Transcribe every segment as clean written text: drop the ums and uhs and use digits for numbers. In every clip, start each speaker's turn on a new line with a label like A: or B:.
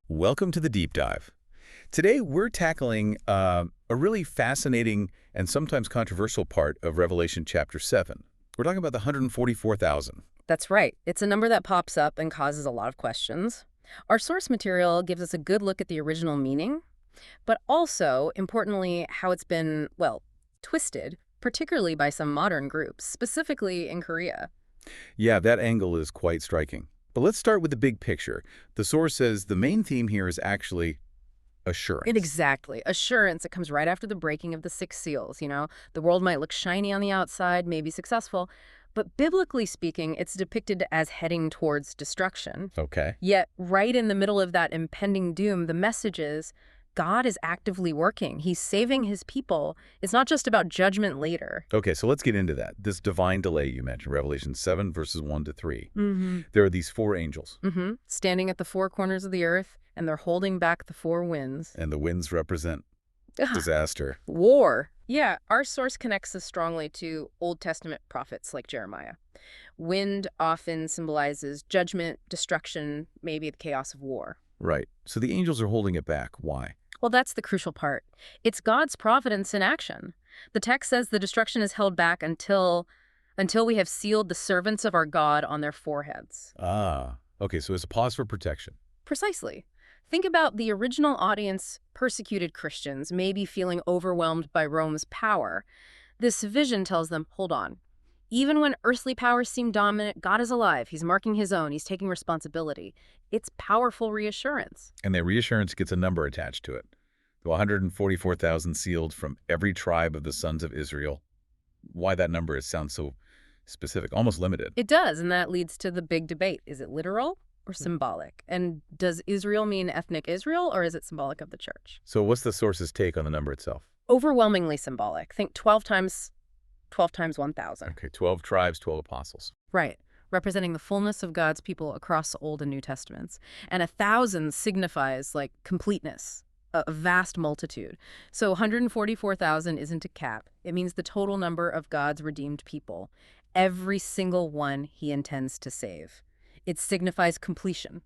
A: Welcome to the Deep Dive. Today, we're tackling a really fascinating and sometimes controversial part of Revelation chapter 7. We're talking about the 144,000.
B: That's right. It's a number that pops up and causes a lot of questions. Our source material gives us a good look at the original meaning, but also, importantly, how it's been, well, twisted, particularly by some modern groups, specifically in Korea.
A: Yeah, that angle is quite striking. But let's start with the big picture. The source says the main theme here is actually assurance.
B: Exactly. Assurance. It comes right after the breaking of the 6 seals, The world might look shiny on the outside, maybe successful, but biblically speaking, it's depicted as heading towards destruction.
A: Okay.
B: Yet, right in the middle of that impending doom, the message is God is actively working. He's saving his people. It's not just about judgment later.
A: Okay, so let's get into that. This divine delay you mentioned, Revelation 7, verses 1 to 3. There are these 4 angels.
B: Standing at the 4 corners of the earth, and they're holding back the 4 winds.
A: And the winds represent disaster.
B: War. Yeah, our source connects us strongly to Old Testament prophets like Jeremiah. Wind often symbolizes judgment, destruction, maybe the chaos of war.
A: Right. So the angels are holding it back. Why?
B: Well, that's the crucial part. It's God's providence in action. The text says the destruction is held back until we have sealed the servants of our God on their foreheads.
A: Ah, okay, so it's a pause for protection.
B: Precisely. Think about the original audience, persecuted Christians, maybe feeling overwhelmed by Rome's power. This vision tells them, hold on. Even when earthly powers seem dominant, God is alive. He's marking his own. He's taking responsibility. It's powerful reassurance.
A: And that reassurance gets a number attached to it. The 144,000 sealed from every tribe of the sons of Israel. Why that number sounds so specific, almost limited.
B: It does, and that leads to the big debate. Is it literal or symbolic? And does Israel mean ethnic Israel, or is it symbolic of the church?
A: So what's the source's take on the number itself?
B: Overwhelmingly symbolic. Think 12 times 1,000.
A: Okay, 12 tribes, 12 apostles.
B: Right, representing the fullness of God's people across the Old and New Testaments. And 1,000 signifies, like, completeness, a vast multitude. So 144,000 isn't a cap. It means the total number of God's redeemed people, every single one he intends to save. It signifies completion.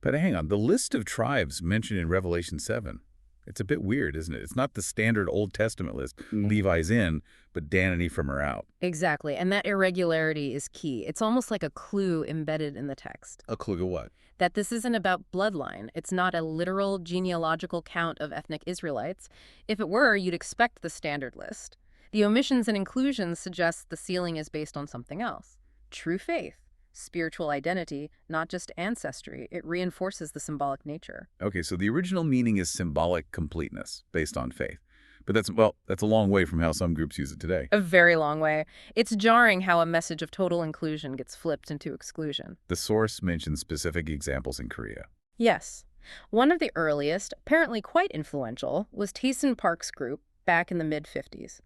A: But hang on, the list of tribes mentioned in Revelation 7, it's a bit weird, isn't it? It's not the standard Old Testament list. Levi's in, but Dan and Ephraim are out.
B: Exactly, and that irregularity is key. It's almost like a clue embedded in the text.
A: A clue to what?
B: That this isn't about bloodline. It's not a literal genealogical count of ethnic Israelites. If it were, you'd expect the standard list. The omissions and inclusions suggest the sealing is based on something else. True faith. Spiritual identity, not just ancestry. It reinforces the symbolic nature.
A: Okay, so the original meaning is symbolic completeness based on faith. But that's a long way from how some groups use it today.
B: A very long way. It's jarring how a message of total inclusion gets flipped into exclusion.
A: The source mentions specific examples in Korea.
B: Yes. One of the earliest, apparently quite influential, was Taesin Park's group back in the mid-50s.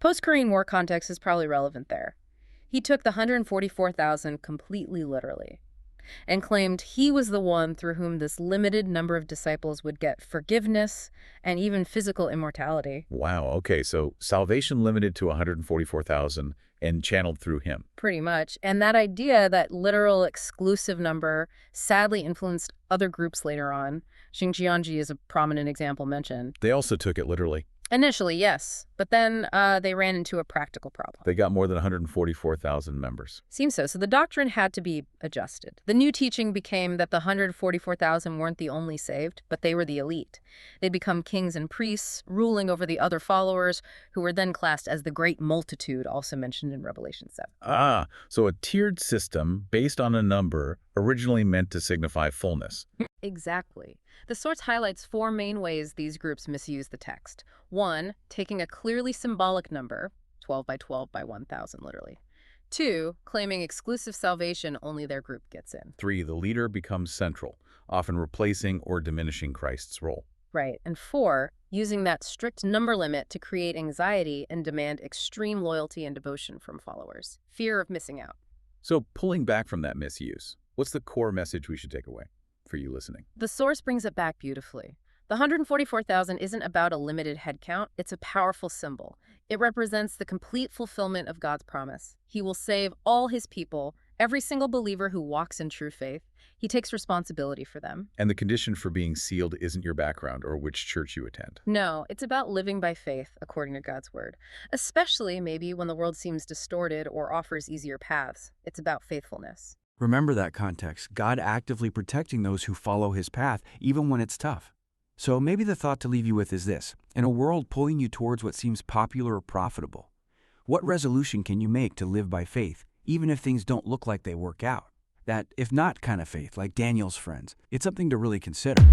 B: Post-Korean War context is probably relevant there. He took the 144,000 completely literally and claimed he was the one through whom this limited number of disciples would get forgiveness and even physical immortality.
A: Wow, okay, so salvation limited to 144,000 and channeled through him.
B: Pretty much. And that idea, that literal exclusive number, sadly influenced other groups later on. Xinjiangji is a prominent example mentioned.
A: They also took it literally.
B: Initially, yes, but then they ran into a practical problem.
A: They got more than 144,000 members.
B: Seems so. So the doctrine had to be adjusted. The new teaching became that the 144,000 weren't the only saved, but they were the elite. They'd become kings and priests, ruling over the other followers, who were then classed as the great multitude, also mentioned in Revelation 7.
A: Ah, so a tiered system based on a number originally meant to signify fullness.
B: Exactly. The source highlights 4 main ways these groups misuse the text. 1, taking a clearly symbolic number, 12 by 12 by 1,000 literally. 2, claiming exclusive salvation only their group gets in.
A: 3, the leader becomes central, often replacing or diminishing Christ's role.
B: Right. And 4, using that strict number limit to create anxiety and demand extreme loyalty and devotion from followers. Fear of missing out.
A: So pulling back from that misuse, what's the core message we should take away for you listening?
B: The source brings it back beautifully. The 144,000 isn't about a limited headcount, it's a powerful symbol. It represents the complete fulfillment of God's promise. He will save all his people, every single believer who walks in true faith. He takes responsibility for them.
A: And the condition for being sealed isn't your background or which church you attend.
B: No, it's about living by faith, according to God's word. Especially maybe when the world seems distorted or offers easier paths. It's about faithfulness.
C: Remember that context, God actively protecting those who follow his path, even when it's tough. So maybe the thought to leave you with is this: in a world pulling you towards what seems popular or profitable, what resolution can you make to live by faith, even if things don't look like they work out? That if not kind of faith, like Daniel's friends, it's something to really consider.